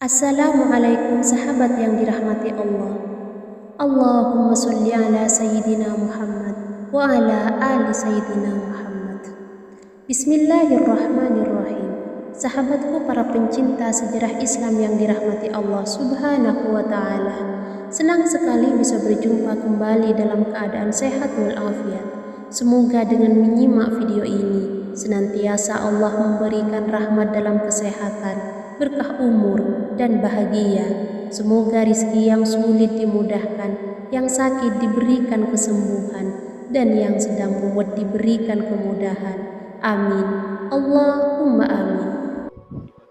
Assalamualaikum sahabat yang dirahmati Allah. Allahumma salli ala Sayyidina Muhammad wa ala ali Sayyidina Muhammad. Bismillahirrahmanirrahim. Sahabatku para pencinta sejarah Islam yang dirahmati Allah subhanahu wa ta'ala, senang sekali bisa berjumpa kembali dalam keadaan sehat walafiat. Semoga dengan menyimak video ini senantiasa Allah memberikan rahmat dalam kesehatan, berkah umur dan bahagia. Semoga rizki yang sulit dimudahkan, yang sakit diberikan kesembuhan, dan yang sedang mumet diberikan kemudahan. Amin. Allahumma amin.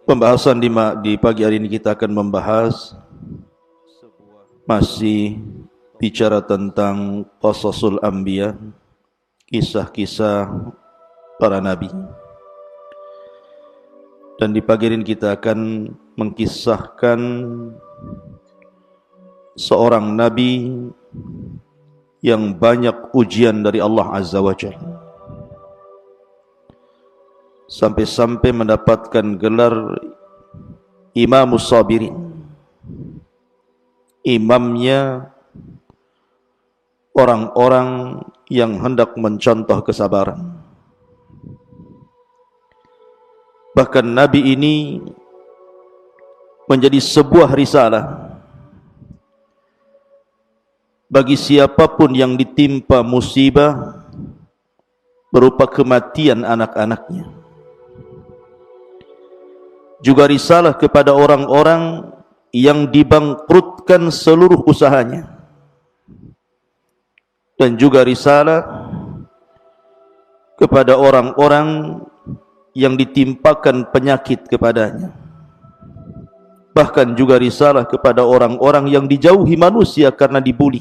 Pembahasan di pagi hari ini kita akan membahas masih bicara tentang qasasul anbiya, kisah-kisah para nabi. Dan di pagi ini kita akan mengkisahkan seorang nabi yang banyak ujian dari Allah Azza wa Jalla, sampai-sampai mendapatkan gelar Imamus Sabirin, imamnya orang-orang yang hendak mencontoh kesabaran. Bahkan nabi ini menjadi sebuah risalah bagi siapapun yang ditimpa musibah berupa kematian anak-anaknya. Juga risalah kepada orang-orang yang dibangkrutkan seluruh usahanya. Dan juga risalah kepada orang-orang yang ditimpakan penyakit kepadanya. Bahkan juga risalah kepada orang-orang yang dijauhi manusia karena dibuli.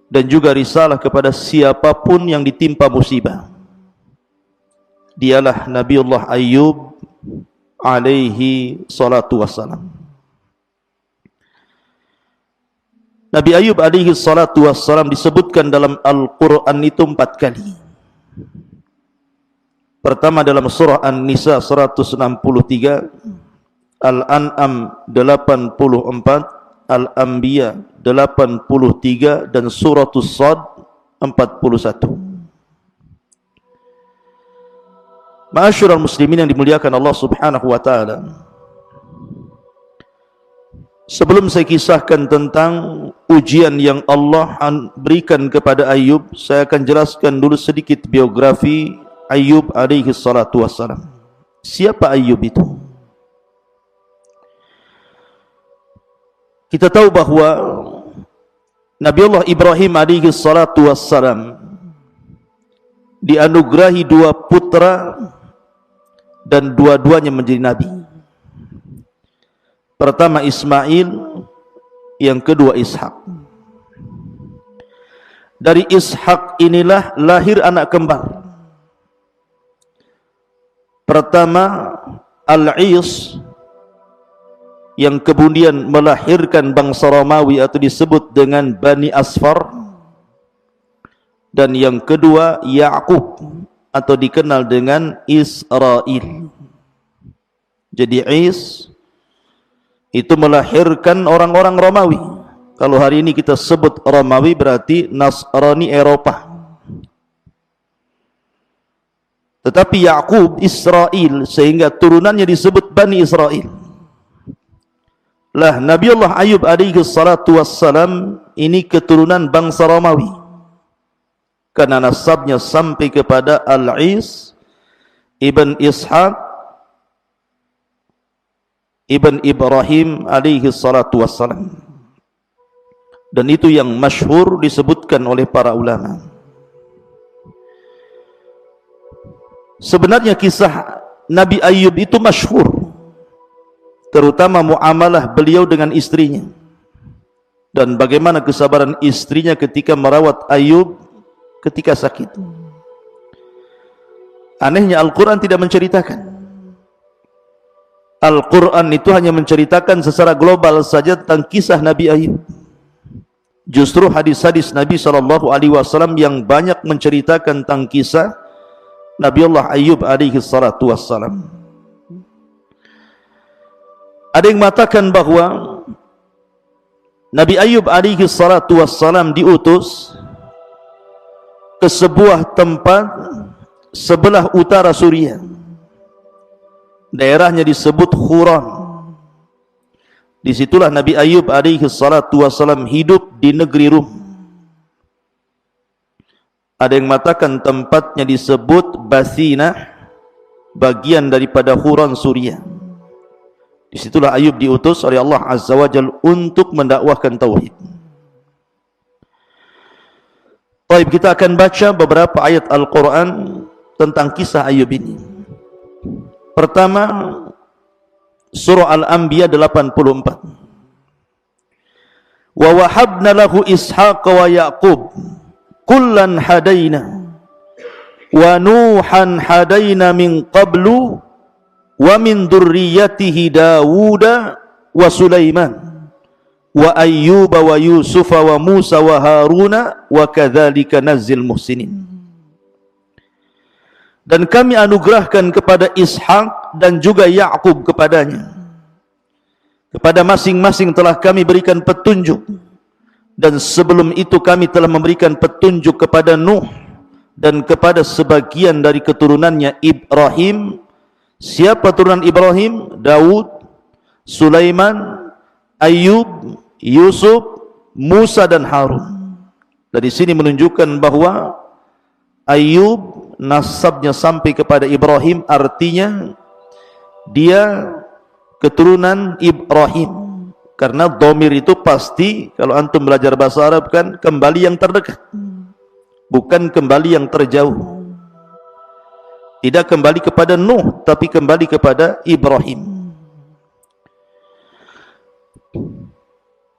Dan juga risalah kepada siapapun yang ditimpa musibah. Dialah Nabiullah Ayyub alaihi salatu wassalam. Nabi Ayyub alaihi salatu wassalam disebutkan dalam Al-Quran itu 4 kali. Pertama dalam surah An-Nisa 163, Al-An'am 84, Al-Anbiya 83, dan Suratul Sad 41. Ma'asyiral muslimin yang dimuliakan Allah subhanahu wa ta'ala, sebelum saya kisahkan tentang ujian yang Allah berikan kepada Ayyub, saya akan jelaskan dulu sedikit biografi Ayyub alaihi salatu wassalam. Siapa Ayyub itu? Kita tahu bahwa Nabiullah Ibrahim alaihi salatu wassalam dianugerahi 2 putra dan dua-duanya menjadi nabi. Pertama Ismail, yang kedua Ishak. Dari Ishak inilah lahir anak kembar. Pertama Al-Is, yang kemudian melahirkan bangsa Romawi atau disebut dengan Bani Asfar. Dan yang kedua Ya'qub, atau dikenal dengan Israel. Jadi Is itu melahirkan orang-orang Romawi. Kalau hari ini kita sebut Romawi berarti Nasrani Eropa. Tetapi Ya'qub Israel, sehingga turunannya disebut Bani Israel. Lah Nabiullah Ayyub alaihi salatu wassalam ini keturunan bangsa Romawi, karena nasabnya sampai kepada Al-Is ibn Ishaq ibn Ibrahim alaihi salatu wassalam. Dan itu yang masyhur disebutkan oleh para ulama. Sebenarnya kisah Nabi Ayyub itu masyhur, terutama muamalah beliau dengan istrinya, dan bagaimana kesabaran istrinya ketika merawat Ayyub ketika sakit. Anehnya Al-Quran tidak menceritakan. Al-Quran itu hanya menceritakan secara global saja tentang kisah Nabi Ayyub. Justru hadis-hadis Nabi SAW yang banyak menceritakan tentang kisah Nabiullah Ayyub alaihi salatu wassalam. Ada yang mengatakan bahawa Nabi Ayub alaihi salatu wassalam diutus ke sebuah tempat sebelah utara Suriah. Daerahnya disebut Huran. Disitulah Nabi Ayub alaihi salatu wassalam hidup di negeri Rum. Ada yang mengatakan tempatnya disebut Basina, bagian daripada Huran Suriah. Disitulah Ayub diutus oleh Allah Azza wa Jalla untuk mendakwahkan tauhid. Baik, kita akan baca beberapa ayat Al-Quran tentang kisah Ayub ini. Pertama, surah Al-Anbiya 84. Wa wahabna lahu Ishaq wa Yaqub kullan hadaina wa Nuhan hadaina min qablu wa min dzurriyyatihi Dawud wa Sulaiman wa Ayyub wa Yusuf wa Musa wa Haruna wa kadzalika nazzil muhsinin. Dan kami anugerahkan kepada Ishak dan juga Yaqub kepadanya. Kepada masing-masing telah kami berikan petunjuk, dan sebelum itu kami telah memberikan petunjuk kepada Nuh dan kepada sebagian dari keturunannya Ibrahim. Siapa turunan Ibrahim? Daud, Sulaiman, Ayyub, Yusuf, Musa dan Harun. Dari sini menunjukkan bahawa Ayyub nasabnya sampai kepada Ibrahim, artinya dia keturunan Ibrahim. Karena dhamir itu pasti, kalau antum belajar bahasa Arab kan, kembali yang terdekat, bukan kembali yang terjauh. Tidak kembali kepada Nuh, tapi kembali kepada Ibrahim.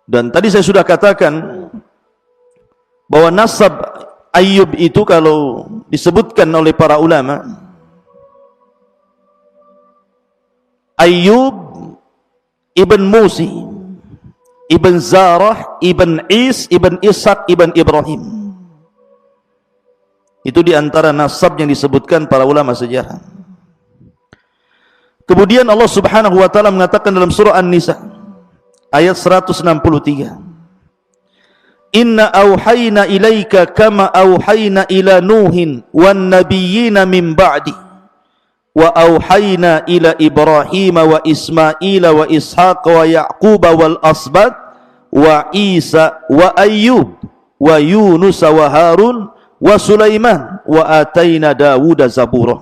Dan tadi saya sudah katakan bahwa nasab Ayyub itu kalau disebutkan oleh para ulama, Ayyub ibn Musi, ibn Zarah, ibn Is, ibn Ishaq, ibn Ibrahim. Itu di antara nasab yang disebutkan para ulama sejarah. Kemudian Allah Subhanahu wa taala mengatakan dalam surah An-Nisa ayat 163, Inna auhayna ilaika kama auhayna ila Nuhin wan nabiyyina min ba'di wa auhayna ila Ibrahim wa Ismail wa Ishaq wa Yaqub wal asbat wa Isa wa Ayyub wa Yunus wa Harun wa Sulaiman wa ataina Dawud zabura.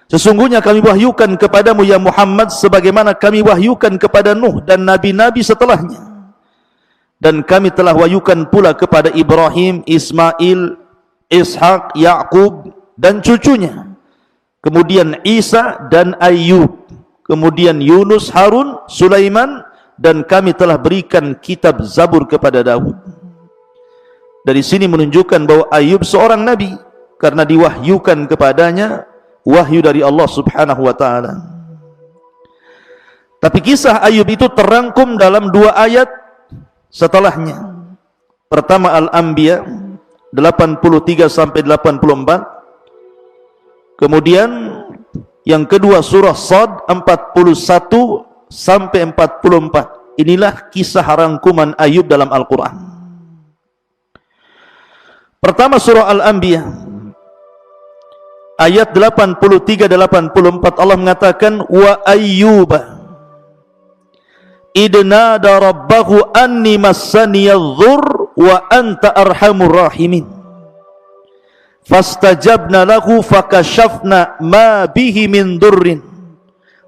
Sesungguhnya kami wahyukan kepadamu ya Muhammad sebagaimana kami wahyukan kepada Nuh dan nabi-nabi setelahnya, dan kami telah wahyukan pula kepada Ibrahim, Ismail, Ishaq, Yaqub dan cucunya, kemudian Isa dan Ayyub, kemudian Yunus, Harun, Sulaiman, dan kami telah berikan kitab Zabur kepada Daud. Dari sini menunjukkan bahwa Ayyub seorang nabi karena diwahyukan kepadanya wahyu dari Allah Subhanahu wa taala. Tapi kisah Ayyub itu terangkum dalam 2 ayat setelahnya. Pertama Al-Anbiya 83 sampai 84. Kemudian yang kedua surah Shad 41 sampai 44. Inilah kisah rangkuman Ayyub dalam Al-Qur'an. Pertama surah Al-Anbiya ayat 83-84, Allah mengatakan wa Ayyuba idnada rabbahu anni massaniyadh-dhurr wa anta arhamur rahimin fastajabna lahu fakashafna ma bihi min dhurrin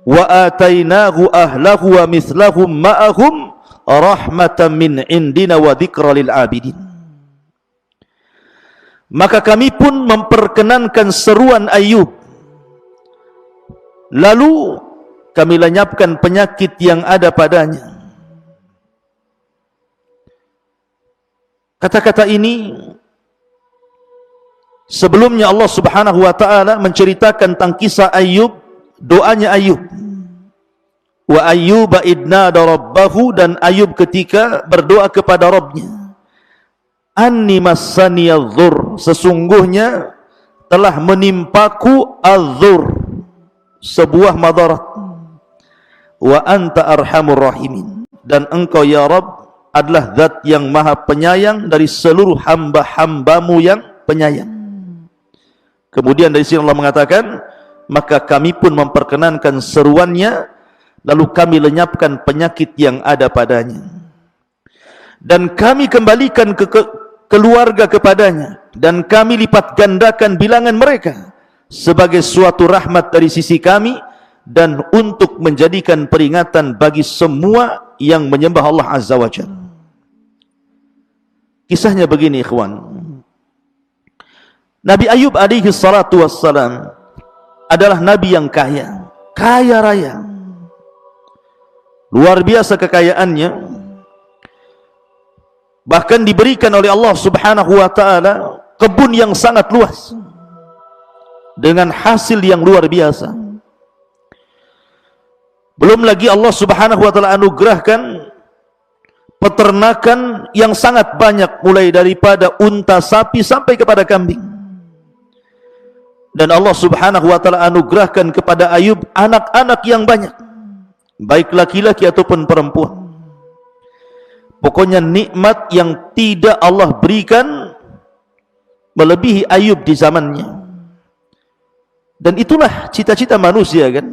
wa atainahu ahlahu wa mithlahum ma'ahum rahmatan min indina wa dzikra lil abidin. Maka kami pun memperkenankan seruan Ayyub, lalu kami lenyapkan penyakit yang ada padanya. Kata-kata ini sebelumnya Allah Subhanahu wa taala menceritakan tentang kisah Ayyub, doanya Ayyub. Wa Ayyuba idnada rabbahu, dan Ayyub ketika berdoa kepada Rabbnya, Anni massaniyadh-dhurr, sesungguhnya telah menimpaku adh-dhurr, sebuah madarat. wa anta arhamur rahimin, dan engkau ya Rabb adalah zat yang maha penyayang dari seluruh hamba-hambamu yang penyayang. Kemudian dari sini Allah mengatakan, maka kami pun memperkenankan seruannya, lalu kami lenyapkan penyakit yang ada padanya, dan kami kembalikan keluarga kepadanya, dan kami lipat gandakan bilangan mereka sebagai suatu rahmat dari sisi kami, dan untuk menjadikan peringatan bagi semua yang menyembah Allah Azza wa Jalla. Kisahnya begini ikhwan, Nabi Ayub alaihi salatu wassalam adalah Nabi yang kaya, kaya raya, luar biasa kekayaannya, bahkan diberikan oleh Allah subhanahu wa ta'ala kebun yang sangat luas dengan hasil yang luar biasa. Belum lagi Allah subhanahu wa ta'ala anugerahkan peternakan yang sangat banyak, mulai daripada unta, sapi sampai kepada kambing. Dan Allah subhanahu wa ta'ala anugerahkan kepada Ayub anak-anak yang banyak, baik laki-laki ataupun perempuan. Pokoknya nikmat yang tidak Allah berikan melebihi Ayub di zamannya. Dan itulah cita-cita manusia kan.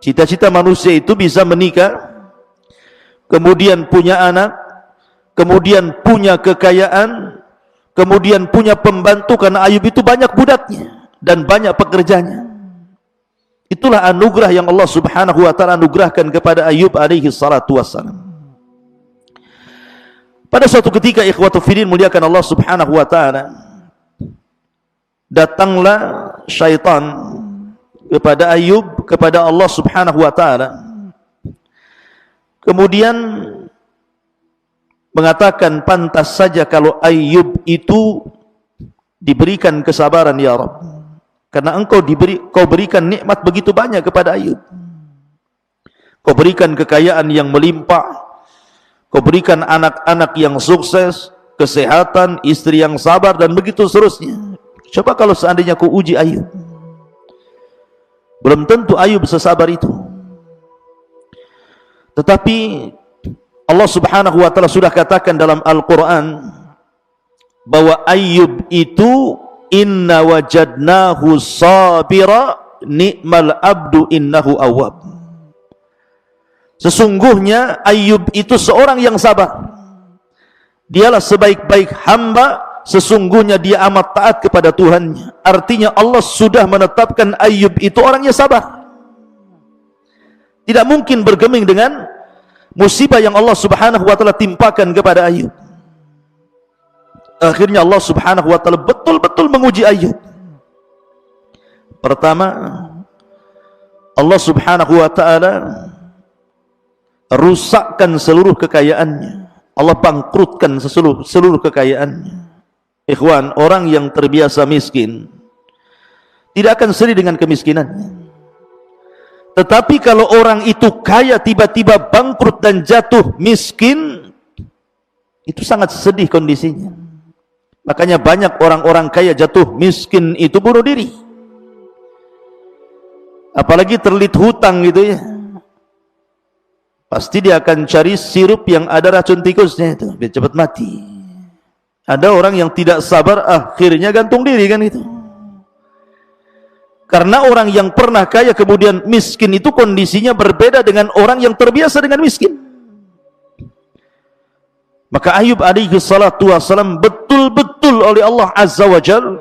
Cita-cita manusia itu bisa menikah, kemudian punya anak, kemudian punya kekayaan, kemudian punya pembantu, karena Ayub itu banyak budaknya dan banyak pekerjanya. Itulah anugerah yang Allah subhanahu wa ta'ala anugerahkan kepada Ayub alaihi salatu wassalam. Pada suatu ketika ikhwatu fiddin muliakan Allah subhanahu wa ta'ala, datanglah syaitan kepada Ayub, kepada Allah subhanahu wa ta'ala, kemudian mengatakan, pantas saja kalau Ayub itu diberikan kesabaran ya Rabb, karena kau berikan nikmat begitu banyak kepada Ayub. Kau berikan kekayaan yang melimpah, kau berikan anak-anak yang sukses, kesehatan, istri yang sabar, dan begitu seterusnya. Coba kalau seandainya kau uji Ayub, belum tentu Ayub sesabar itu. Tetapi Allah subhanahu wa ta'ala sudah katakan dalam Al-Quran bahwa Ayub itu inna wajadnahu sabira ni'mal abdu innahu awwab. Sesungguhnya Ayub itu seorang yang sabar, dialah sebaik-baik hamba, sesungguhnya dia amat taat kepada Tuhannya. Artinya Allah sudah menetapkan Ayub itu orangnya sabar, tidak mungkin bergeming dengan musibah yang Allah subhanahu wa ta'ala timpakan kepada Ayub. Akhirnya Allah subhanahu wa ta'ala betul-betul menguji Ayub. Pertama, Allah subhanahu wa ta'ala rusakkan seluruh kekayaannya. Allah bangkrutkan seluruh kekayaannya. Ikhwan, orang yang terbiasa miskin tidak akan sedih dengan kemiskinannya. Tetapi kalau orang itu kaya tiba-tiba bangkrut dan jatuh miskin, itu sangat sedih kondisinya. Makanya banyak orang-orang kaya jatuh miskin itu bunuh diri. Apalagi terlilit hutang gitu ya. Pasti dia akan cari sirup yang ada racun tikusnya itu, biar cepat mati. Ada orang yang tidak sabar, akhirnya gantung diri kan itu. Karena orang yang pernah kaya kemudian miskin itu kondisinya berbeda dengan orang yang terbiasa dengan miskin. Maka Ayub alaihi salatu wassalam betul-betul oleh Allah Azza wa Jal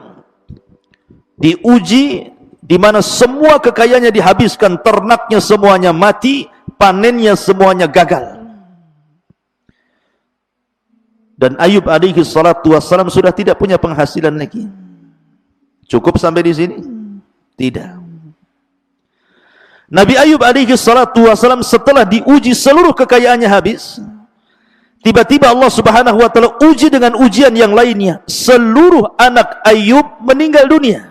diuji, di mana semua kekayaannya dihabiskan, ternaknya semuanya mati, panennya semuanya gagal. Dan Ayub alaihi salatu wassalam sudah tidak punya penghasilan lagi. Cukup sampai di sini? Tidak. Nabi Ayub alaihi salatu wassalam setelah diuji seluruh kekayaannya habis, tiba-tiba Allah subhanahu wa ta'ala uji dengan ujian yang lainnya. Seluruh anak Ayub meninggal dunia,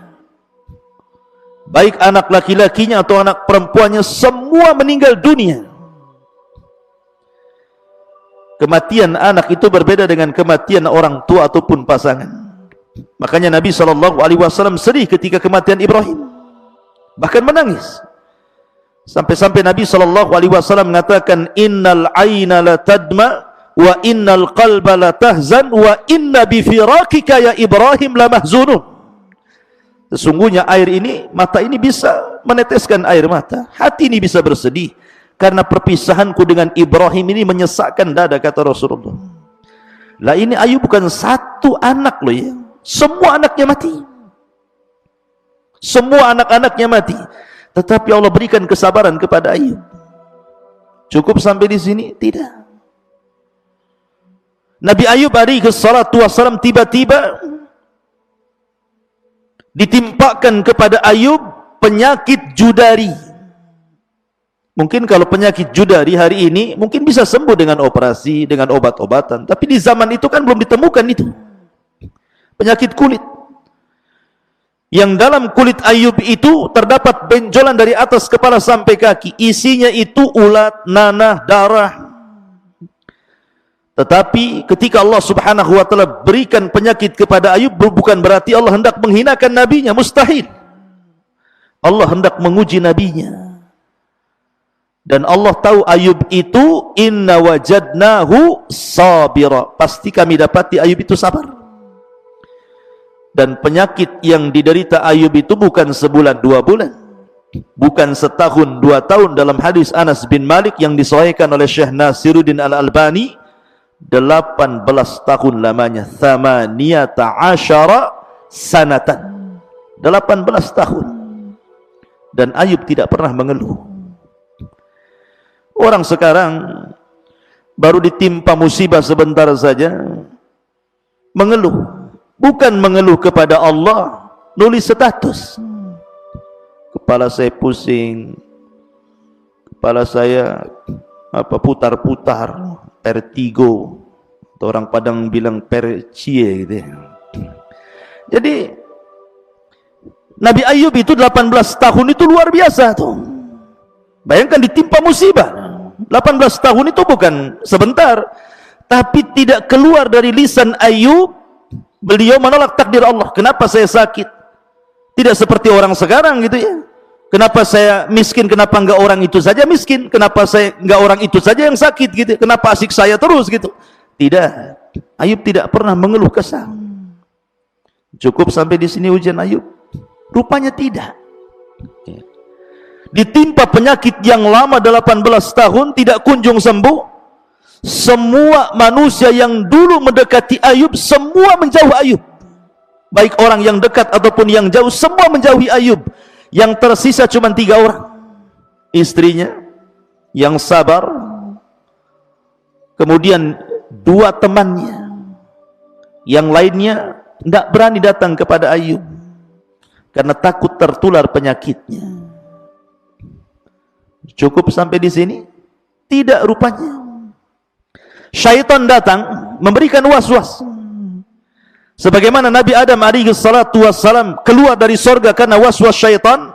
baik anak laki-lakinya atau anak perempuannya, semua meninggal dunia. Kematian anak itu berbeda dengan kematian orang tua ataupun pasangan. Makanya Nabi SAW sedih ketika kematian Ibrahim, bahkan menangis. Sampai-sampai Nabi SAW mengatakan, innal aina la tadma wa innal qalba la tahzan wa inna bifirakika ya Ibrahim la mahzunun. Sesungguhnya air ini, mata ini bisa meneteskan air mata, hati ini bisa bersedih karena perpisahanku dengan Ibrahim ini menyesakkan dada, kata Rasulullah. Lah ini Ayub bukan satu anak loh ya, semua anaknya mati, semua anak-anaknya mati. Tetapi Allah berikan kesabaran kepada Ayub. Cukup sampai di sini? Tidak. Nabi Ayub alaihi salatu wassalam tiba-tiba ditimpakan kepada Ayub penyakit judari. Mungkin kalau penyakit judari hari ini mungkin bisa sembuh dengan operasi, dengan obat-obatan. Tapi di zaman itu kan belum ditemukan itu. Penyakit kulit. Yang dalam kulit Ayub itu terdapat benjolan dari atas kepala sampai kaki. Isinya itu ulat, nanah, darah. Tetapi ketika Allah subhanahu wa ta'ala berikan penyakit kepada Ayub, bukan berarti Allah hendak menghinakan nabinya. Mustahil. Allah hendak menguji nabinya. Dan Allah tahu Ayub itu, inna wajadnahu sabira. Pasti kami dapati Ayub itu sabar. Dan penyakit yang diderita Ayub itu bukan sebulan 2 bulan, bukan setahun 2 tahun. Dalam hadis Anas bin Malik yang disahihkan oleh Syekh Nasiruddin Al-Albani, 18 tahun lamanya, 18 sanatan, 18 tahun. Dan Ayub tidak pernah mengeluh. Orang sekarang baru ditimpa musibah sebentar saja mengeluh. Bukan mengeluh kepada Allah, nulis status. Kepala saya pusing, kepala saya putar-putar, vertigo, atau orang Padang bilang percie gitu. Jadi Nabi Ayub itu 18 tahun itu luar biasa tuh. Bayangkan ditimpa musibah. 18 tahun itu bukan sebentar, tapi tidak keluar dari lisan Ayub. Beliau menolak takdir Allah. Kenapa saya sakit? Tidak seperti orang sekarang gitu ya. Kenapa saya miskin? Kenapa enggak orang itu saja miskin? Kenapa saya enggak orang itu saja yang sakit gitu? Kenapa asik saya terus gitu? Tidak. Ayub tidak pernah mengeluh kesah. Cukup sampai di sini ujian Ayub? Rupanya tidak. Ditimpa penyakit yang lama 18 tahun tidak kunjung sembuh. Semua manusia yang dulu mendekati Ayub, semua menjauh Ayub. Baik orang yang dekat ataupun yang jauh, semua menjauhi Ayub. Yang tersisa cuma 3 orang. Istrinya yang sabar, kemudian 2 temannya, yang lainnya tidak berani datang kepada Ayub karena takut tertular penyakitnya. Cukup sampai di sini? Tidak rupanya. Syaitan datang memberikan was-was. Sebagaimana Nabi Adam alaihi salatu wassalam keluar dari sorga karena was-was syaitan,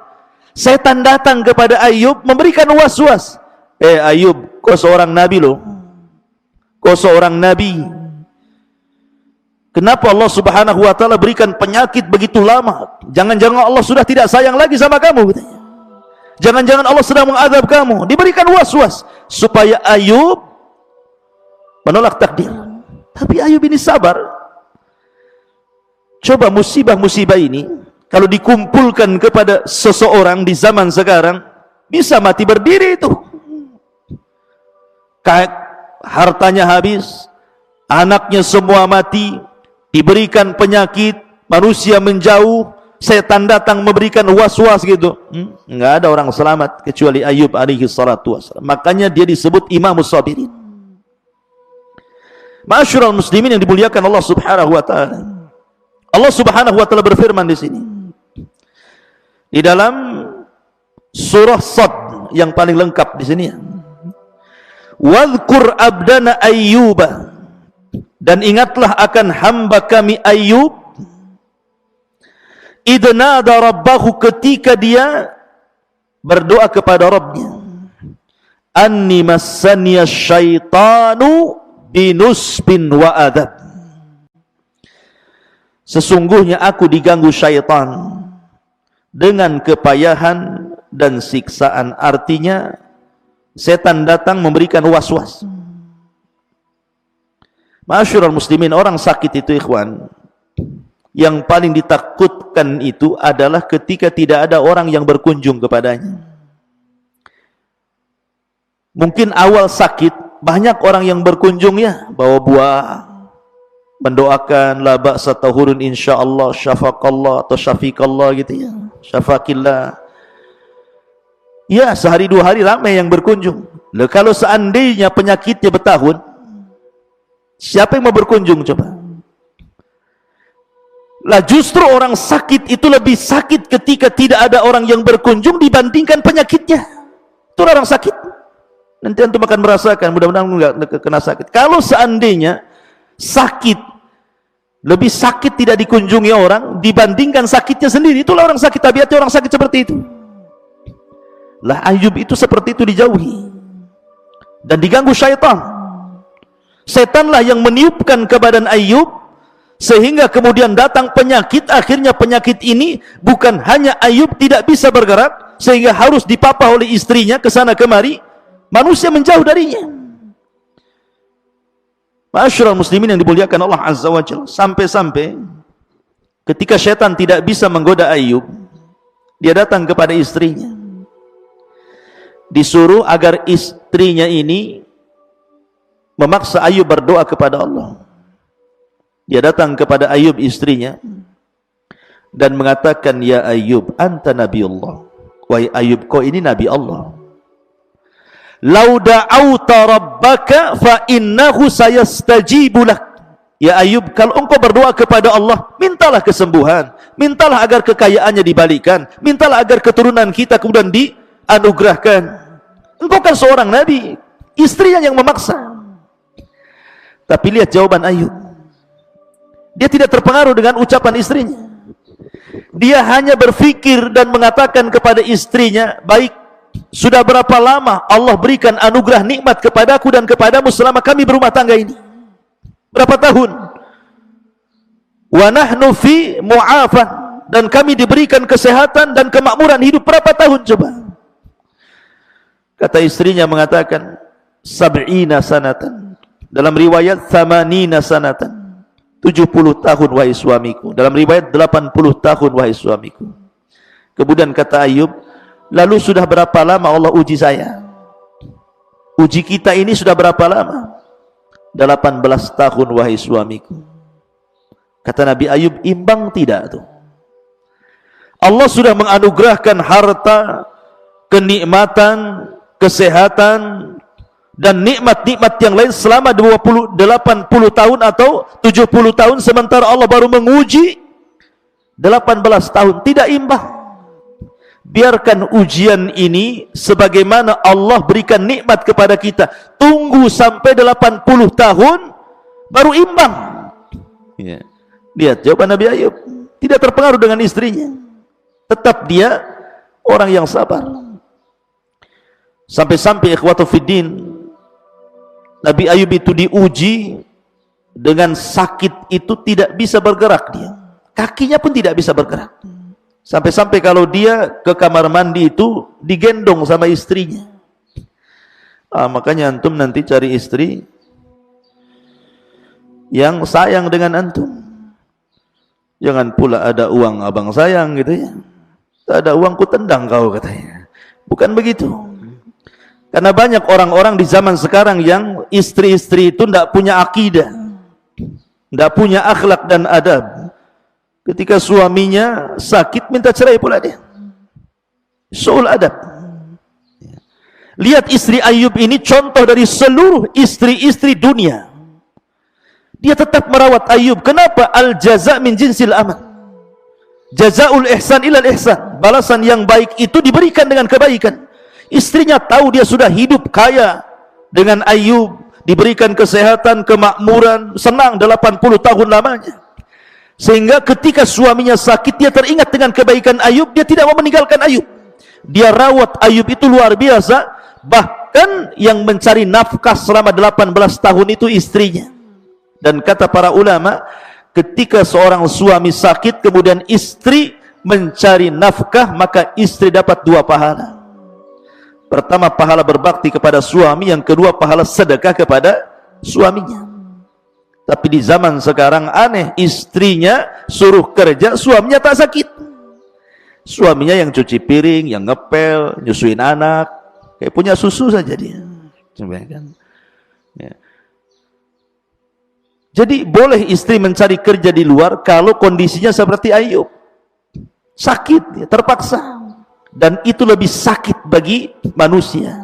setan datang kepada Ayub memberikan was-was. Ayub, kau seorang nabi loh. Kau seorang nabi. Kenapa Allah subhanahu wa ta'ala berikan penyakit begitu lama? Jangan-jangan Allah sudah tidak sayang lagi sama kamu, katanya. Jangan-jangan Allah sedang mengadab kamu. Diberikan was-was supaya Ayub menolak takdir. Tapi Ayub ini sabar. Coba musibah-musibah ini kalau dikumpulkan kepada seseorang di zaman sekarang, bisa mati berdiri itu. Kayak hartanya habis, anaknya semua mati, diberikan penyakit, manusia menjauh, setan datang memberikan was-was gitu. Enggak ada orang selamat kecuali Ayub alaihi salatu wassalam. Makanya dia disebut Imamus Sabirin. Ma'asyiral muslimin yang dimuliakan Allah Subhanahu wa taala. Allah Subhanahu wa taala berfirman di sini. Di dalam surah Sad yang paling lengkap di sini. Wadhkur abdana Ayyuba, dan ingatlah akan hamba kami Ayyub, idnada rabbahu, ketika dia berdoa kepada Rabbnya, anni massaniya syaitanu binusbin wa adab, sesungguhnya aku diganggu syaitan dengan kepayahan dan siksaan. Artinya setan datang memberikan was-was. Ma'asyiral muslimin, orang sakit itu ikhwan, yang paling ditakutkan itu adalah ketika tidak ada orang yang berkunjung kepadanya. Mungkin awal sakit banyak orang yang berkunjung, ya, bawa buah, mendoakan la ba'sa tahurun insyaallah, syafaqallah atau syafiqallah gitu ya, syafaqillah. Ya, sehari dua hari ramai yang berkunjung. Loh, kalau seandainya penyakitnya bertahun, siapa yang mau berkunjung coba? Lah justru orang sakit itu lebih sakit ketika tidak ada orang yang berkunjung dibandingkan penyakitnya. Itu orang sakit. Nanti antum akan merasakan, mudah-mudahan enggak kena sakit. Kalau seandainya sakit, lebih sakit tidak dikunjungi orang dibandingkan sakitnya sendiri, itulah orang sakit, tabiatnya orang sakit seperti itu. Lah Ayub itu seperti itu, dijauhi dan diganggu syaitan. Setanlah yang meniupkan ke badan Ayub sehingga kemudian datang penyakit. Akhirnya penyakit ini bukan hanya Ayub tidak bisa bergerak sehingga harus dipapah oleh istrinya ke sana kemari, manusia menjauh darinya. Ma'asyiral muslimin yang dimuliakan Allah Azza wa Jalla, sampai-sampai ketika syaitan tidak bisa menggoda Ayub, dia datang kepada istrinya, disuruh agar istrinya ini memaksa Ayub berdoa kepada Allah. Dia datang kepada Ayub istrinya dan mengatakan, ya Ayub, anta nabiullah. Wahai Ayub, kau ini nabi Allah. Lau da'auta rabbaka fa innahu sayastajibu lak. Ya Ayub, kalau engkau berdoa kepada Allah, mintalah kesembuhan, mintalah agar kekayaannya dibalikan, mintalah agar keturunan kita kemudian dianugerahkan. Engkau kan seorang nabi. Istrinya yang memaksa. Tapi lihat jawaban Ayub. Dia tidak terpengaruh dengan ucapan istrinya. Dia hanya berfikir dan mengatakan kepada istrinya, baik, sudah berapa lama Allah berikan anugerah nikmat kepadaku dan kepadamu selama kami berumah tangga ini? Berapa tahun? Wa nahnu fi mu'afan, dan kami diberikan kesehatan dan kemakmuran hidup berapa tahun coba? Kata istrinya mengatakan, sab'ina sanatan. Dalam riwayat thamanina sanatan, 70 tahun wahai suamiku. Dalam riwayat 80 tahun wahai suamiku. Kemudian kata Ayub, lalu sudah berapa lama Allah uji saya? Uji kita ini sudah berapa lama? 18 tahun wahai suamiku. Kata Nabi Ayub, imbang tidak tuh? Allah sudah menganugerahkan harta, kenikmatan, kesehatan dan nikmat-nikmat yang lain selama 80 tahun atau 70 tahun, sementara Allah baru menguji 18 tahun. Tidak imbang. Biarkan ujian ini sebagaimana Allah berikan nikmat kepada kita. Tunggu sampai 80 tahun baru imbang. Ya. Lihat jawaban Nabi Ayub. Tidak terpengaruh dengan istrinya. Tetap dia orang yang sabar. Sampai-sampai ikhwatu fiddin, Nabi Ayub itu diuji dengan sakit itu tidak bisa bergerak dia. Kakinya pun tidak bisa bergerak. Sampai-sampai kalau dia ke kamar mandi itu digendong sama istrinya. Makanya antum nanti cari istri yang sayang dengan antum. Jangan pula ada uang abang sayang gitu ya. Tak ada uang ku tendang kau katanya. Bukan begitu. Karena banyak orang-orang di zaman sekarang yang istri-istri itu tidak punya akidah, tidak punya akhlak dan adab. Ketika suaminya sakit minta cerai pula dia. Soal adab. Lihat istri Ayub ini contoh dari seluruh istri-istri dunia. Dia tetap merawat Ayub. Kenapa? Al jaza min jinsil amal. Jazaul ihsan ilal ihsan. Balasan yang baik itu diberikan dengan kebaikan. Istrinya tahu dia sudah hidup kaya dengan Ayub, diberikan kesehatan, kemakmuran, senang 80 tahun lamanya. Sehingga ketika suaminya sakit, dia teringat dengan kebaikan Ayub, dia tidak mau meninggalkan Ayub. Dia rawat Ayub itu luar biasa. Bahkan yang mencari nafkah selama 18 tahun itu istrinya. Dan kata para ulama, ketika seorang suami sakit kemudian istri mencari nafkah, maka istri dapat 2 pahala. Pertama, pahala berbakti kepada suami, yang kedua pahala sedekah kepada suaminya. Tapi di zaman sekarang aneh, istrinya suruh kerja, suaminya tak sakit. Suaminya yang cuci piring, yang ngepel, nyusuin anak, kayak punya susu saja dia. Ya. Jadi boleh istri mencari kerja di luar kalau kondisinya seperti Ayub, sakit, terpaksa, dan itu lebih sakit bagi manusia.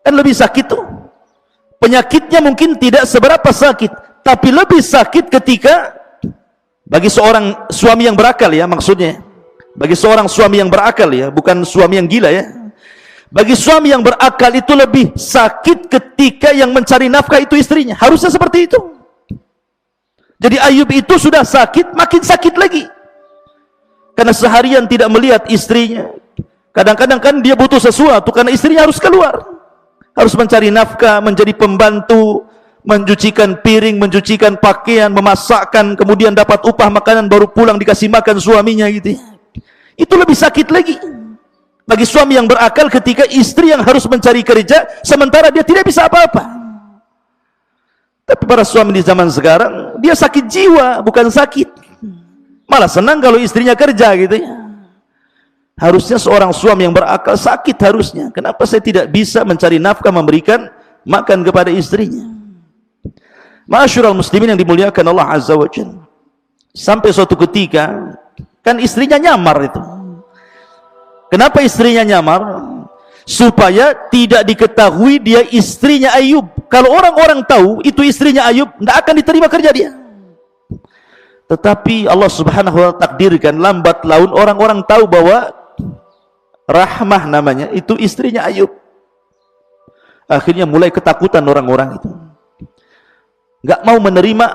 Kan lebih sakit tuh, penyakitnya mungkin tidak seberapa sakit, tapi lebih sakit ketika bagi seorang suami yang berakal, ya, maksudnya bagi seorang suami yang berakal, ya, bukan suami yang gila, ya. Bagi suami yang berakal itu lebih sakit ketika yang mencari nafkah itu istrinya. Harusnya seperti itu. Jadi Ayub itu sudah sakit, makin sakit lagi. Karena seharian tidak melihat istrinya. Kadang-kadang kan dia butuh sesuatu karena istrinya harus keluar. Harus mencari nafkah, menjadi pembantu, mencucikan piring, mencucikan pakaian, memasakkan, kemudian dapat upah makanan, baru pulang dikasih makan suaminya gitu. Itu lebih sakit lagi bagi suami yang berakal ketika istri yang harus mencari kerja sementara dia tidak bisa apa-apa. Tapi para suami di zaman sekarang, dia sakit jiwa, bukan sakit, malah senang kalau istrinya kerja gitu, ya. Harusnya seorang suami yang berakal sakit harusnya. Kenapa saya tidak bisa mencari nafkah, memberikan makan kepada istrinya? Ma'asyiral muslimin yang dimuliakan Allah Azza wa Jalla. Sampai suatu ketika kan istrinya nyamar itu. Kenapa istrinya nyamar? Supaya tidak diketahui dia istrinya Ayub. Kalau orang-orang tahu itu istrinya Ayub, tidak akan diterima kerja dia. Tetapi Allah Subhanahu wa ta'ala takdirkan lambat laun orang-orang tahu bahwa Rahmah namanya itu istrinya Ayub. Akhirnya mulai ketakutan orang-orang itu, nggak mau menerima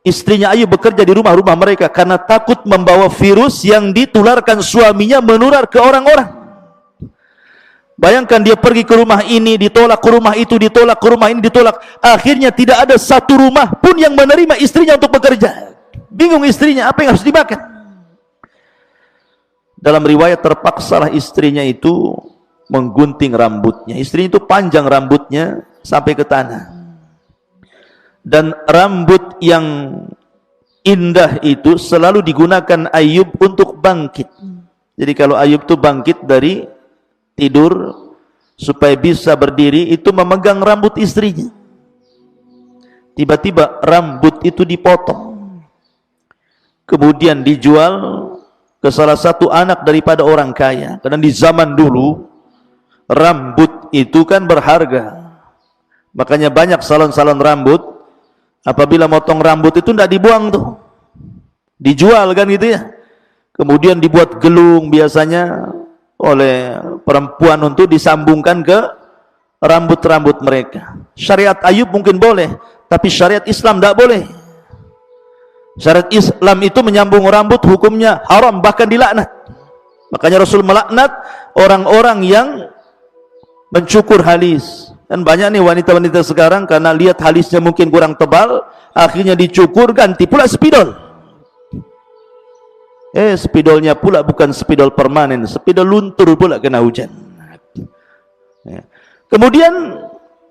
istrinya Ayub bekerja di rumah-rumah mereka karena takut membawa virus yang ditularkan suaminya menular ke orang-orang. Bayangkan dia pergi ke rumah ini ditolak, ke rumah itu ditolak, ke rumah ini ditolak. Akhirnya tidak ada satu rumah pun yang menerima istrinya untuk bekerja. Bingung istrinya, apa yang harus dimakan? Dalam riwayat terpaksalah istrinya itu menggunting rambutnya. Istrinya itu panjang rambutnya sampai ke tanah. Dan rambut yang indah itu selalu digunakan Ayub untuk bangkit. Jadi kalau Ayub itu bangkit dari tidur supaya bisa berdiri, itu memegang rambut istrinya. Tiba-tiba rambut itu dipotong, kemudian dijual ke salah satu anak daripada orang kaya. Karena di zaman dulu rambut itu kan berharga, makanya banyak salon-salon rambut apabila motong rambut itu tidak dibuang tuh, dijual kan gitu, ya. Kemudian dibuat gelung biasanya oleh perempuan untuk disambungkan ke rambut-rambut mereka. Syariat Ayub mungkin boleh, tapi syariat Islam tidak boleh. Syariat Islam itu menyambung rambut hukumnya haram, bahkan dilaknat. Makanya Rasul melaknat orang-orang yang mencukur halis. Dan banyak nih wanita-wanita sekarang karena lihat halisnya mungkin kurang tebal, akhirnya dicukur, ganti pula spidol. Spidolnya pula bukan spidol permanen, spidol luntur pula kena hujan. Kemudian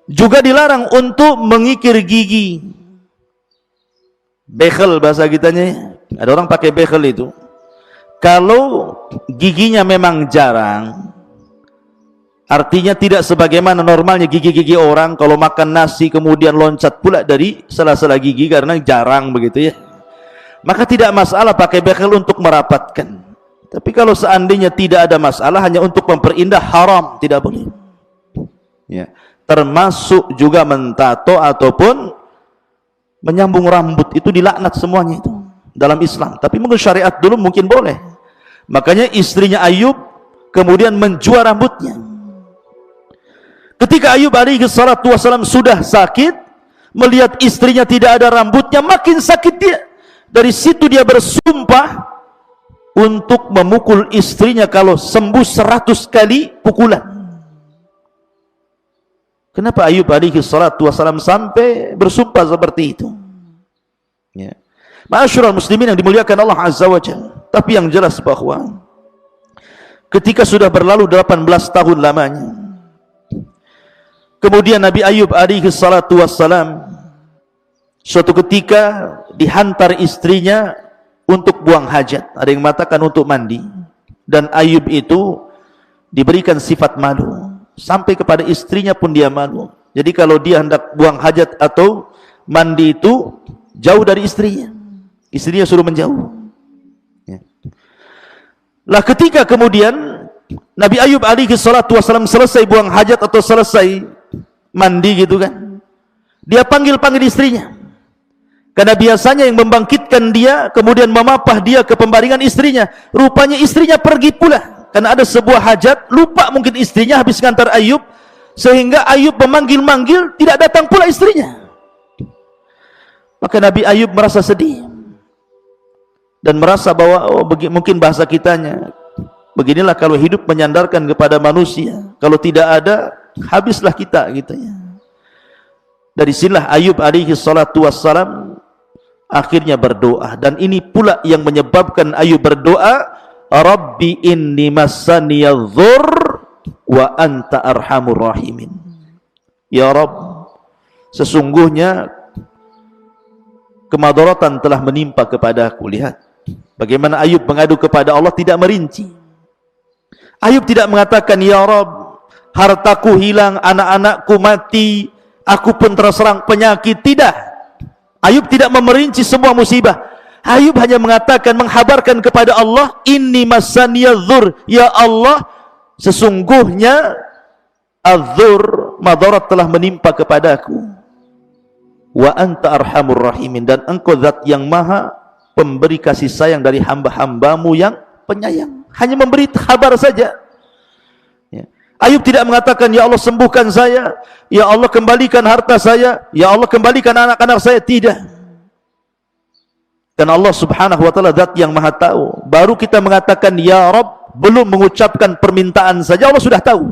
juga dilarang untuk mengikir gigi. Bekel bahasa kitanya. Ada orang pakai bekel itu. Kalau giginya memang jarang, artinya tidak sebagaimana normalnya gigi-gigi orang, kalau makan nasi kemudian loncat pula dari sela-sela gigi karena jarang begitu, ya. Maka tidak masalah pakai bekel untuk merapatkan. Tapi kalau seandainya tidak ada masalah, hanya untuk memperindah, haram, tidak boleh. Ya. Termasuk juga mentato ataupun menyambung rambut, itu dilaknat semuanya itu dalam Islam. Tapi mungkin syariat dulu mungkin boleh. Makanya istrinya Ayub kemudian menjual rambutnya. Ketika Ayub alaihi salatu wassalam sudah sakit, melihat istrinya tidak ada rambutnya, makin sakit dia. Dari situ dia bersumpah untuk memukul istrinya kalau sembuh 100 kali pukulan. Kenapa Ayub alaihi salatu wassalam sampai bersumpah seperti itu? Ya. Ma'asyiral muslimin yang dimuliakan Allah Azza wa Jalla. Tapi yang jelas bahwa ketika sudah berlalu 18 tahun lamanya, kemudian Nabi Ayub alaihi salatu wassalam suatu ketika dihantar istrinya untuk buang hajat. Ada yang mengatakan untuk mandi. Dan Ayub itu diberikan sifat malu. Sampai kepada istrinya pun dia malu. Jadi kalau dia hendak buang hajat atau mandi itu jauh dari istrinya. Istrinya suruh menjauh. Ya. Lah ketika kemudian Nabi Ayub alaihi salatu wassalam selesai buang hajat atau selesai mandi gitu kan, dia panggil istrinya. Karena biasanya yang membangkitkan dia kemudian memapah dia ke pembaringan istrinya. Rupanya istrinya pergi pula. Karena ada sebuah hajat, lupa mungkin istrinya habis ngantar Ayub, sehingga Ayub memanggil-manggil, tidak datang pula istrinya. Maka Nabi Ayub merasa sedih dan merasa bahwa mungkin bahasa kitanya, beginilah kalau hidup menyandarkan kepada manusia, kalau tidak ada, habislah kita gitu ya. Dari sinilah Ayub alaihi salatu wassalam akhirnya berdoa, dan ini pula yang menyebabkan Ayub berdoa, Rabbi inni massaniyadh-dhurr wa anta arhamur rahimin. Ya Rabb, sesungguhnya kemadaratan telah menimpa kepadaku. Lihat bagaimana Ayub mengadu kepada Allah, tidak merinci. Ayub tidak mengatakan, ya Rabb, hartaku hilang, anak-anakku mati, aku pun terserang penyakit. Tidak. Ayub tidak memerinci semua musibah. Ayub hanya mengatakan, menghabarkan kepada Allah, inni massaniyadh-dhurr, ya Allah, sesungguhnya adz-dzur, madarat telah menimpa kepadaku. Wa anta arhamur rahimin, dan engkau zat yang maha pemberi kasih sayang dari hamba-hambamu yang penyayang. Hanya memberi kabar saja. Ya. Ayub tidak mengatakan, ya Allah sembuhkan saya, ya Allah kembalikan harta saya, ya Allah kembalikan anak-anak saya. Tidak. Dan Allah subhanahu wa ta'ala zat yang maha tahu. Baru kita mengatakan ya Rabb, belum mengucapkan permintaan saja Allah sudah tahu.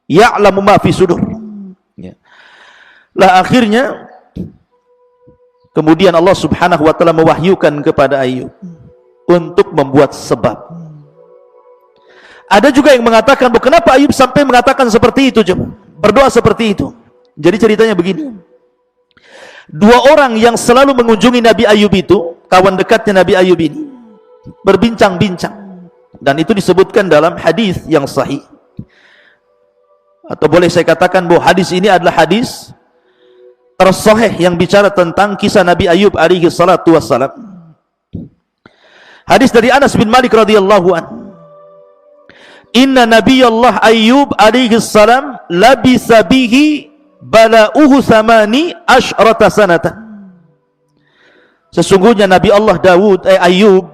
Ya'lamu ma fi sudur. Ya. Lah akhirnya kemudian Allah subhanahu wa ta'ala mewahyukan kepada Ayub untuk membuat sebab. Ada juga yang mengatakan, kenapa Ayub sampai mengatakan seperti itu, coba berdoa seperti itu. Jadi ceritanya begini. Dua orang yang selalu mengunjungi Nabi Ayub itu, kawan dekatnya Nabi Ayub ini, berbincang-bincang, dan itu disebutkan dalam hadis yang sahih. Atau boleh saya katakan bahwa hadis ini adalah hadis tersahih yang bicara tentang kisah Nabi Ayub alaihi salatu wassalam. Hadis dari Anas bin Malik radhiyallahu anhu. Inna Nabiyallah Ayub alaihi salam labisa bihi bala'uhu samani asyrata sanatan. Sesungguhnya Nabi Allah Ayub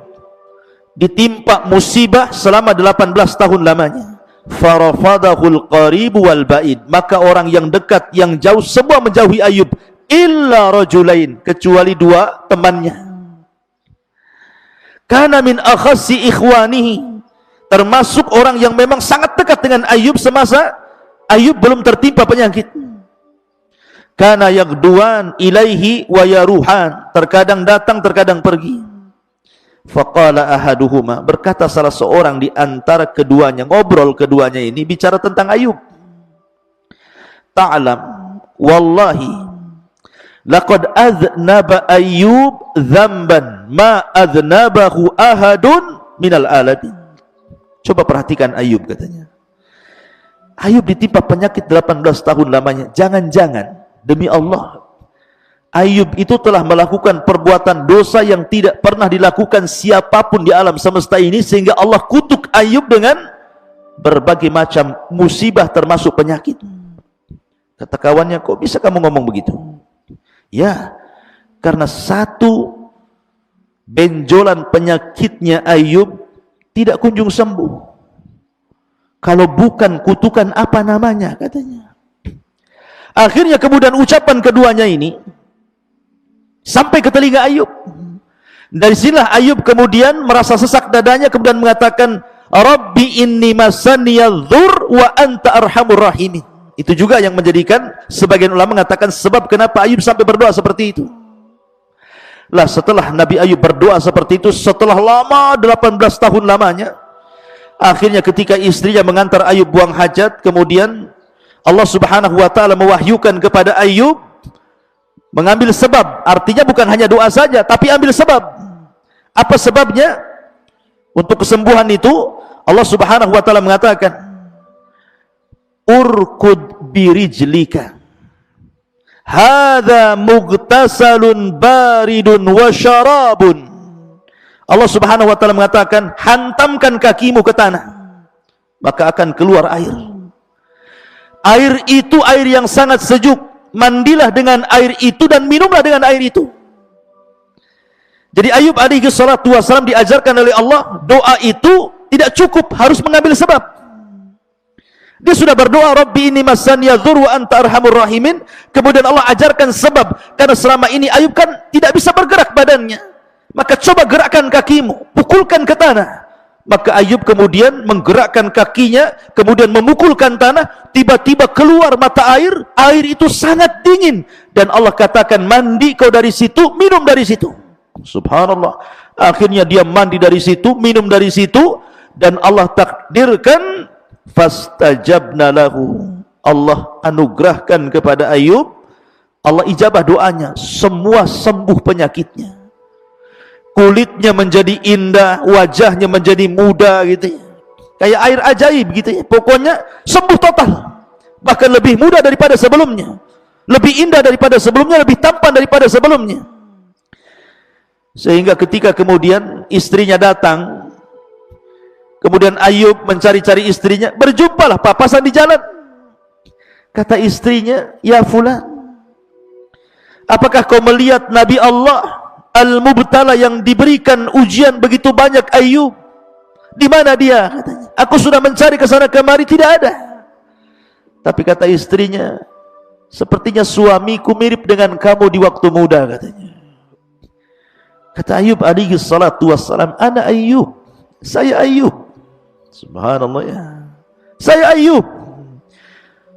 ditimpa musibah selama 18 tahun lamanya. Farafadahul qarib wal ba'id, maka orang yang dekat yang jauh semua menjauhi Ayub, illa rajulain, kecuali dua temannya. Kana min akhassi ikhwanihi, termasuk orang yang memang sangat dekat dengan Ayub semasa Ayub belum tertimpa penyakit. Kana yagduan ilaihi wa yaruhan, terkadang datang terkadang pergi. Faqala ahaduhuma, berkata salah seorang di antara keduanya, ngobrol keduanya ini bicara tentang Ayub. Ta'lam wallahi laqad adznaba Ayub dzamban ma adznabahu ahadun minal alamin. Coba perhatikan Ayub, katanya. Ayub ditimpa penyakit 18 tahun lamanya. Jangan-jangan demi Allah, Ayub itu telah melakukan perbuatan dosa yang tidak pernah dilakukan siapapun di alam semesta ini, sehingga Allah kutuk Ayub dengan berbagai macam musibah termasuk penyakit. Kata kawannya, kok bisa kamu ngomong begitu? Ya, karena satu benjolan penyakitnya Ayub tidak kunjung sembuh. Kalau bukan kutukan apa namanya, katanya. Akhirnya kemudian ucapan keduanya ini sampai ke telinga Ayub. Dari sinilah Ayub kemudian merasa sesak dadanya, kemudian mengatakan, Rabbi inni massaniyadh-dhurr wa anta arhamur rahimin. Itu juga yang menjadikan sebagian ulama mengatakan sebab kenapa Ayub sampai berdoa seperti itu. Lah setelah Nabi Ayub berdoa seperti itu, setelah lama 18 tahun lamanya, akhirnya ketika istrinya mengantar Ayub buang hajat, kemudian Allah Subhanahu wa taala mewahyukan kepada Ayub mengambil sebab. Artinya bukan hanya doa saja, tapi ambil sebab. Apa sebabnya? Untuk kesembuhan itu Allah Subhanahu wa taala mengatakan, urkud birijlika hadza mughtasalun baridun wa syarabun. Allah Subhanahu wa taala mengatakan, hantamkan kakimu ke tanah, maka akan keluar air. Air itu air yang sangat sejuk. Mandilah dengan air itu dan minumlah dengan air itu. Jadi Ayub alaihi salatu wasalam diajarkan oleh Allah, doa itu tidak cukup, harus mengambil sebab. Dia sudah berdoa, Rabbi inni massaniya dzur wa anta arhamur rahimin. Kemudian Allah ajarkan sebab, karena selama ini Ayub kan tidak bisa bergerak badannya. Maka coba gerakkan kakimu, pukulkan ke tanah. Maka Ayub kemudian menggerakkan kakinya, kemudian memukulkan tanah, tiba-tiba keluar mata air. Air itu sangat dingin, dan Allah katakan, mandi kau dari situ, minum dari situ. Subhanallah. Akhirnya dia mandi dari situ, minum dari situ, dan Allah takdirkan fastajabna lahu. Allah anugerahkan kepada Ayub, Allah ijabah doanya, semua sembuh penyakitnya. Kulitnya menjadi indah, wajahnya menjadi muda gitu ya. Kayak air ajaib gitu ya. Pokoknya sembuh total. Bahkan lebih muda daripada sebelumnya. Lebih indah daripada sebelumnya, lebih tampan daripada sebelumnya. Sehingga ketika kemudian istrinya datang, kemudian Ayub mencari-cari istrinya, berjumpalah papasan di jalan. Kata istrinya, ya fulan, apakah kau melihat Nabi Allah Al-Mubtala yang diberikan ujian begitu banyak Ayub? Di mana dia? Katanya. Aku sudah mencari ke sana kemari, tidak ada. Tapi kata istrinya, sepertinya suamiku mirip dengan kamu di waktu muda, katanya. Kata Ayub alaihi salatu wassalam, ana Ayub, saya Ayub. Subhanallah ya, saya Ayub.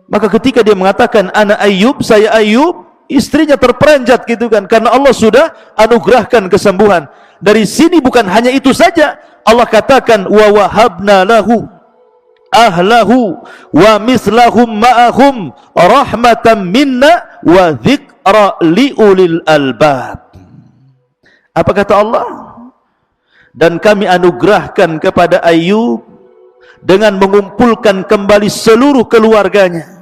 Maka ketika dia mengatakan ana Ayub, saya Ayub, istrinya terperanjat gitu kan, karena Allah sudah anugerahkan kesembuhan. Dari sini bukan hanya itu saja, Allah katakan wa wahabna lahu ahlahu wa mislahum ma'ahum rahmatan minna wa dzikra liulil albab. Apa kata Allah? Dan kami anugerahkan kepada Ayub dengan mengumpulkan kembali seluruh keluarganya.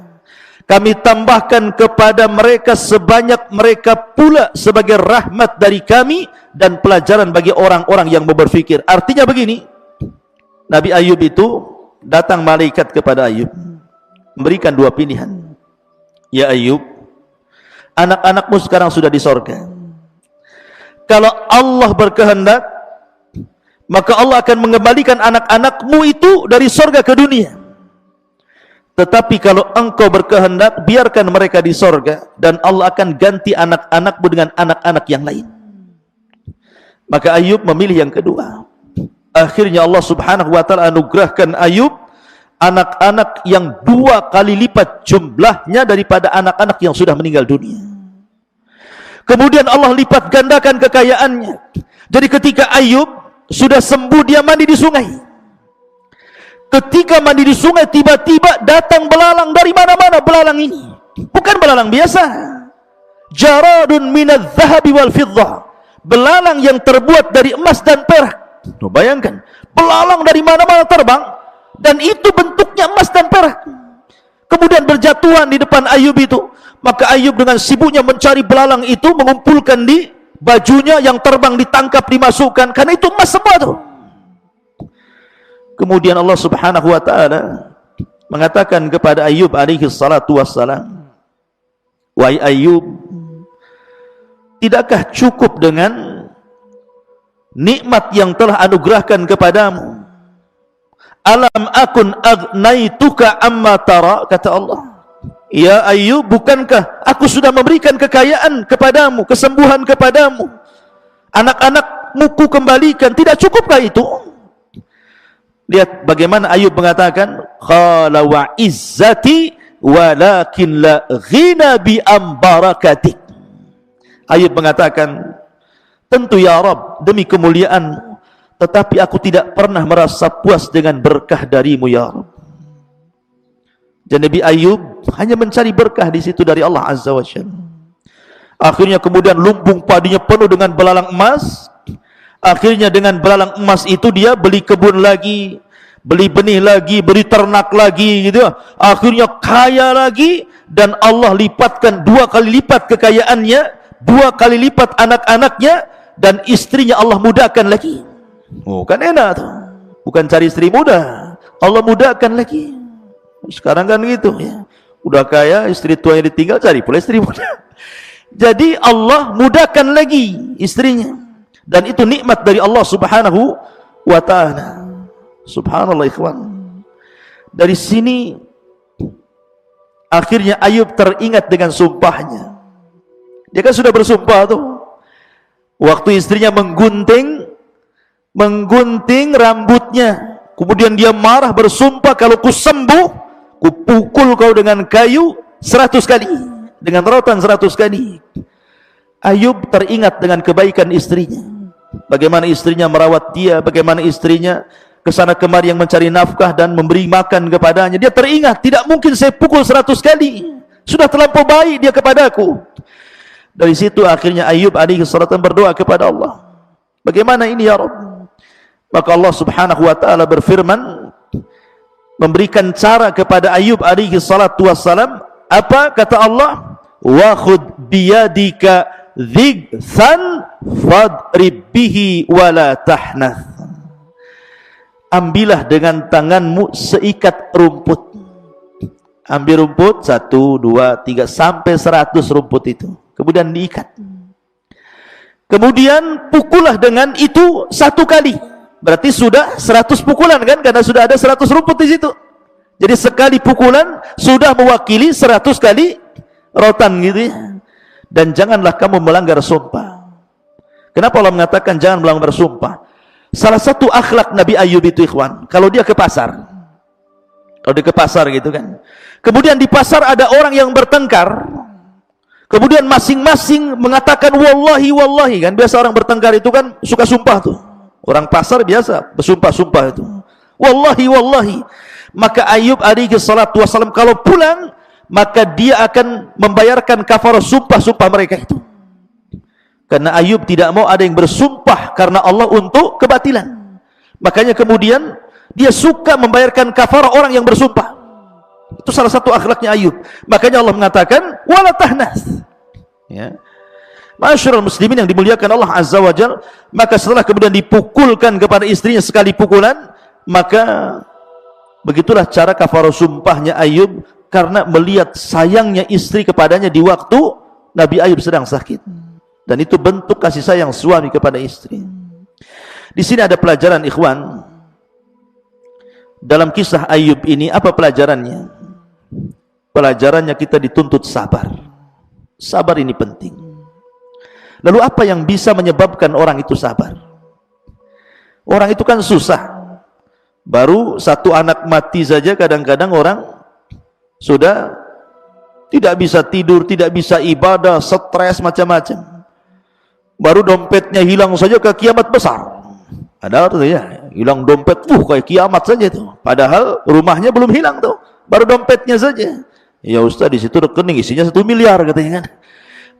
Kami tambahkan kepada mereka sebanyak mereka pula sebagai rahmat dari kami dan pelajaran bagi orang-orang yang mau berfikir. Artinya begini, Nabi Ayub itu datang malaikat kepada Ayub, memberikan dua pilihan. Ya Ayub, anak-anakmu sekarang sudah di sorga. Kalau Allah berkehendak, maka Allah akan mengembalikan anak-anakmu itu dari sorga ke dunia. Tetapi kalau engkau berkehendak, biarkan mereka di sorga, dan Allah akan ganti anak-anakmu dengan anak-anak yang lain. Maka Ayub memilih yang kedua. Akhirnya Allah Subhanahu wa ta'ala anugerahkan Ayub anak-anak yang 2 kali lipat jumlahnya daripada anak-anak yang sudah meninggal dunia. Kemudian Allah lipat gandakan kekayaannya. Jadi ketika Ayub sudah sembuh, dia mandi di sungai. Ketika mandi di sungai, tiba-tiba datang belalang dari mana-mana. Belalang ini bukan belalang biasa. Jaradun minadz zahabi wal fiddah. Belalang yang terbuat dari emas dan perak. Tuh, bayangkan, belalang dari mana-mana terbang, dan itu bentuknya emas dan perak. Kemudian berjatuhan di depan Ayub itu. Maka Ayub dengan sibuknya mencari belalang itu, mengumpulkan di bajunya, yang terbang ditangkap, dimasukkan, karena itu emas semua tuh. Kemudian Allah Subhanahu wa ta'ala mengatakan kepada Ayub alaihi salatu wassalam, wahai Ayub, tidakkah cukup dengan nikmat yang telah anugerahkan kepadamu? Alam akun agnaituka amma tara, kata Allah. Ya Ayub, bukankah aku sudah memberikan kekayaan kepadamu, kesembuhan kepadamu, anak-anakmu ku kembalikan, tidak cukupkah itu? Lihat bagaimana Ayub mengatakan, qala wa izzati walakin la ghina bi ambarakatik. Ayub mengatakan, Tentu ya Rabb, demi kemuliaan-Mu, tetapi aku tidak pernah merasa puas dengan berkah dari-Mu ya Rabb. Dan Nabi Ayub hanya mencari berkah di situ dari Allah Azza wa Jalla. Akhirnya kemudian lumbung padinya penuh dengan belalang emas. Akhirnya dengan belalang emas itu dia beli kebun lagi, beli benih lagi, beli ternak lagi gitu. Akhirnya kaya lagi, dan Allah lipatkan 2 kali lipat kekayaannya, 2 kali lipat anak-anaknya, dan istrinya Allah mudahkan lagi. Oh, kan enak tuh. Bukan cari istri muda, Allah mudahkan lagi. Sekarang kan gitu ya. Udah kaya, istri tuanya ditinggal, cari pula istri muda. Jadi Allah mudahkan lagi istrinya. Dan itu nikmat dari Allah Subhanahu wa ta'ala. Subhanallah ikhwan. Dari sini akhirnya Ayub teringat dengan sumpahnya. Dia kan sudah bersumpah tuh. Waktu istrinya menggunting rambutnya, kemudian dia marah bersumpah, kalau ku sembuh, ku pukul kau dengan kayu 100 kali, dengan rotan 100 kali. Ayub teringat dengan kebaikan istrinya. Bagaimana istrinya merawat dia, bagaimana istrinya kesana kemari yang mencari nafkah dan memberi makan kepadanya. Dia teringat, tidak mungkin saya pukul 100 kali. Sudah terlampau baik dia kepadaku. Dari situ akhirnya Ayub alaihi salatu berdoa kepada Allah. Bagaimana ini ya Rabb? Maka Allah Subhanahu wa taala berfirman, memberikan cara kepada Ayub alaihi salatu wassalam. Apa kata Allah? Wa khudh biyadika dhigsan fadrib bihi wala tahnath. Ambillah dengan tanganmu seikat rumput. Ambil rumput 1, 2, 3 sampai 100 rumput itu, kemudian diikat. Kemudian pukullah dengan itu 1 kali. Berarti sudah 100 pukulan kan, karena sudah ada 100 rumput di situ. Jadi sekali pukulan sudah mewakili 100 kali rotan gitu ya. Dan janganlah kamu melanggar sumpah. Kenapa Allah mengatakan jangan melanggar sumpah? Salah satu akhlak Nabi Ayub itu ikhwan, kalau dia ke pasar, gitu kan, kemudian di pasar ada orang yang bertengkar, kemudian masing-masing mengatakan wallahi, wallahi, kan biasa orang bertengkar itu kan suka sumpah tuh, orang pasar biasa bersumpah-sumpah itu, wallahi, wallahi. Maka Ayub alaihi salatu wassalam kalau pulang, maka dia akan membayarkan kafarah sumpah-sumpah mereka itu. Karena Ayub tidak mau ada yang bersumpah karena Allah untuk kebatilan. Makanya kemudian dia suka membayarkan kafarah orang yang bersumpah. Itu salah satu akhlaknya Ayub. Makanya Allah mengatakan wala tahnas. Ya. Masyarul muslimin yang dimuliakan Allah Azza wa Jalla, maka setelah kemudian dipukulkan kepada istrinya sekali pukulan, maka begitulah cara kafarah sumpahnya Ayub, karena melihat sayangnya istri kepadanya di waktu Nabi Ayub sedang sakit. Dan itu bentuk kasih sayang suami kepada istri. Di sini ada pelajaran ikhwan. Dalam kisah Ayub ini apa pelajarannya? Pelajarannya kita dituntut sabar. Sabar ini penting. Lalu apa yang bisa menyebabkan orang itu sabar? Orang itu kan susah. Baru 1 anak mati saja kadang-kadang orang sudah tidak bisa tidur, tidak bisa ibadah, stres macam-macam. Baru dompetnya hilang saja ke kiamat besar. Ada tuh ya, hilang dompet, kayak kiamat saja tuh. Padahal rumahnya belum hilang tuh, baru dompetnya saja. Ya Ustaz, di situ rekening isinya 1 miliar katanya kan.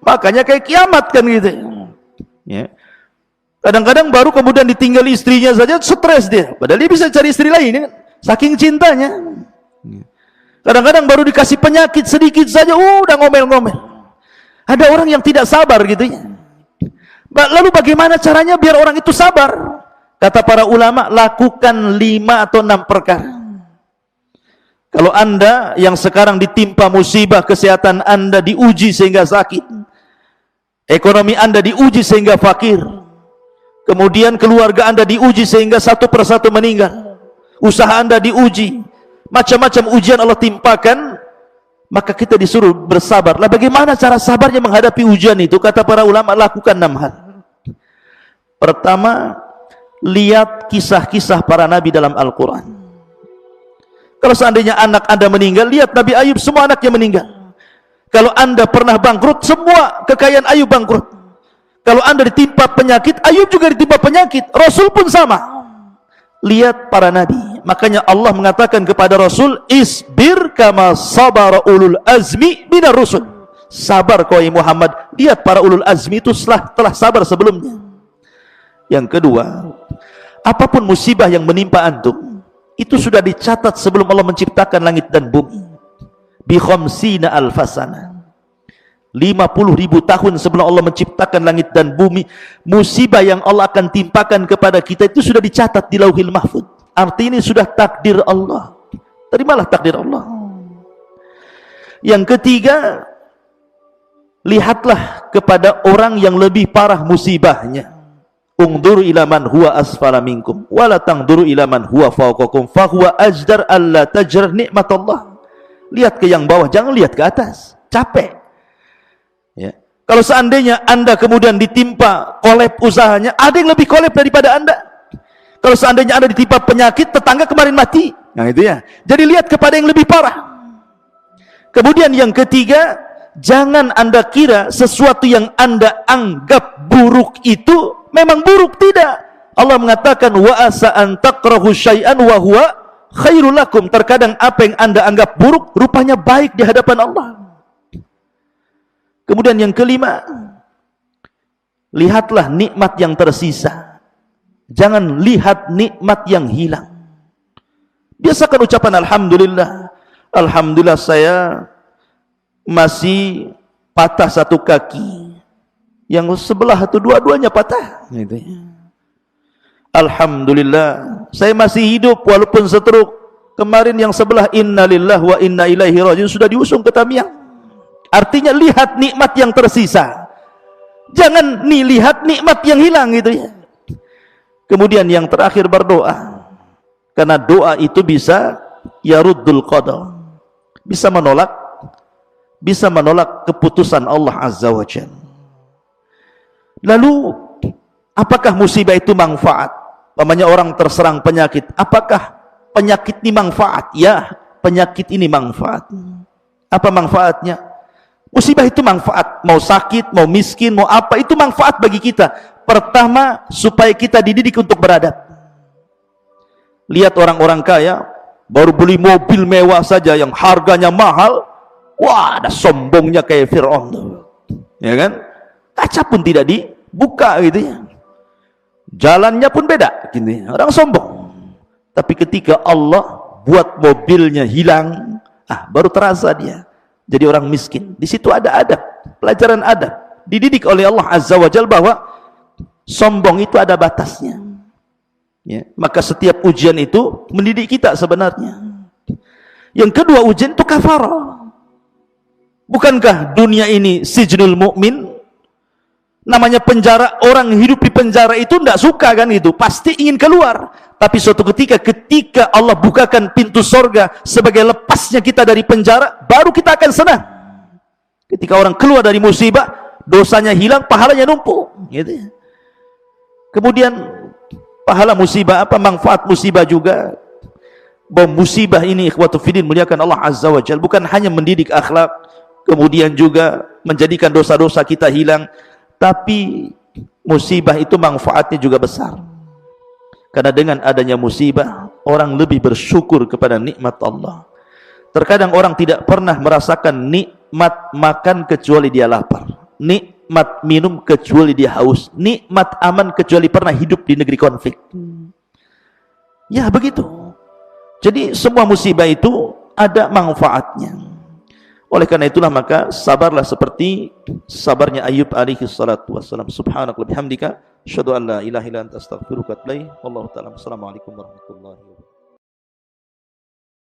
Makanya kayak kiamat kan gitu. Ya. Kadang-kadang baru kemudian ditinggal istrinya saja stres dia. Padahal dia bisa cari istri lain kan, saking cintanya. Kadang-kadang baru dikasih penyakit sedikit saja, udah ngomel-ngomel. Ada orang yang tidak sabar gitu ya. Lalu bagaimana caranya biar orang itu sabar? Kata para ulama, lakukan 5 atau 6 perkara. Kalau Anda yang sekarang ditimpa musibah, kesehatan Anda diuji sehingga sakit, ekonomi Anda diuji sehingga fakir, kemudian keluarga Anda diuji sehingga satu persatu meninggal, usaha Anda diuji, macam-macam ujian Allah timpakan, maka kita disuruh bersabar. Lah bagaimana cara sabarnya menghadapi ujian itu? Kata para ulama, lakukan 6 hal. Pertama, lihat kisah-kisah para nabi dalam Al-Quran. Kalau seandainya anak Anda meninggal, lihat Nabi Ayub, semua anaknya meninggal. Kalau Anda pernah bangkrut, semua kekayaan Ayub bangkrut. Kalau anda ditimpa penyakit, Ayub juga ditimpa penyakit. Rasul pun sama. Lihat para nabi. Makanya Allah mengatakan kepada Rasul, isbir kama sabara ulul azmi minar rusul. Sabar kau Muhammad. Lihat para ulul azmi itu telah sabar sebelumnya. Yang kedua, apapun musibah yang menimpa antum, itu sudah dicatat sebelum Allah menciptakan langit dan bumi. Bi khamsina alfasana. 50.000 tahun sebelum Allah menciptakan langit dan bumi, musibah yang Allah akan timpakan kepada kita itu sudah dicatat di Lauhil Mahfuz. Artinya ini sudah takdir Allah. Terimalah takdir Allah. Yang ketiga, lihatlah kepada orang yang lebih parah musibahnya. Ungduru ila man huwa asfala minkum wala tangduru ila man huwa fawqakum fahuwa ajdar alla tajr nikmatullah. Lihat ke yang bawah, jangan lihat ke atas. Capek. Ya. Kalau seandainya anda kemudian ditimpa kolab usahanya, ada yang lebih kolab daripada anda. Kalau seandainya anda ditimpa penyakit, tetangga kemarin mati. Nah itu ya. Jadi lihat kepada yang lebih parah. Kemudian yang ketiga, jangan anda kira sesuatu yang anda anggap buruk itu memang buruk. Tidak. Allah mengatakan wa asa an takrahu syai'an wa huwa khairul lakum. Terkadang apa yang anda anggap buruk rupanya baik di hadapan Allah. Kemudian yang kelima, lihatlah nikmat yang tersisa. Jangan lihat nikmat yang hilang. Biasakan ucapan alhamdulillah. Alhamdulillah saya masih patah satu kaki. Yang sebelah itu dua-duanya patah. Alhamdulillah saya masih hidup walaupun stroke. Kemarin yang sebelah innalillahi wa inna ilaihi rajiun sudah diusung ke Tamiang. Artinya lihat nikmat yang tersisa. Jangan lihat nikmat yang hilang gitu ya. Kemudian yang terakhir berdoa. Karena doa itu bisa yaruddul qada. Bisa menolak keputusan Allah Azza wa Jalla. Lalu apakah musibah itu manfaat? Namanya orang terserang penyakit. Apakah penyakit ini manfaat? Ya, penyakit ini manfaat. Apa manfaatnya? Musibah itu manfaat, mau sakit, mau miskin, mau apa, itu manfaat bagi kita. Pertama, supaya kita dididik untuk beradab. Lihat orang-orang kaya, baru beli mobil mewah saja yang harganya mahal, wah ada sombongnya kayak Fir'aun. Ya kan? Kaca pun tidak dibuka gitu ya. Jalannya pun beda, gitu ya. Orang sombong. Tapi ketika Allah buat mobilnya hilang, baru terasa dia jadi orang miskin. Di situ ada adab, pelajaran adab. Dididik oleh Allah Azza wa Jalla bahwa sombong itu ada batasnya. Ya, maka setiap ujian itu mendidik kita sebenarnya. Yang kedua ujian itu kafarah. Bukankah dunia ini sijnul mukmin? Namanya penjara, orang hidup di penjara itu tidak suka kan itu, pasti ingin keluar. Tapi suatu ketika Allah bukakan pintu sorga sebagai lepasnya kita dari penjara, baru kita akan senang. Ketika orang keluar dari musibah, dosanya hilang, pahalanya numpuk. Gitu. Kemudian pahala musibah apa? Manfaat musibah juga. Bahwa musibah ini ikhwatu fiddin muliakan Allah Azza wa Jalla bukan hanya mendidik akhlak, kemudian juga menjadikan dosa-dosa kita hilang. Tapi musibah itu manfaatnya juga besar. Karena dengan adanya musibah, orang lebih bersyukur kepada nikmat Allah. Terkadang orang tidak pernah merasakan nikmat makan kecuali dia lapar, nikmat minum kecuali dia haus, nikmat aman kecuali pernah hidup di negeri konflik. Ya begitu. Jadi semua musibah itu ada manfaatnya. Oleh karena itulah maka sabarlah seperti sabarnya Ayub alaihi salatu wassalam. Subhanakallahumma bihamdika asyhadu an la ilaha illa anta astaghfiruka wa atubu ilaik. Wallahu ta'ala. Assalamualaikum warahmatullahi wabarakatuh.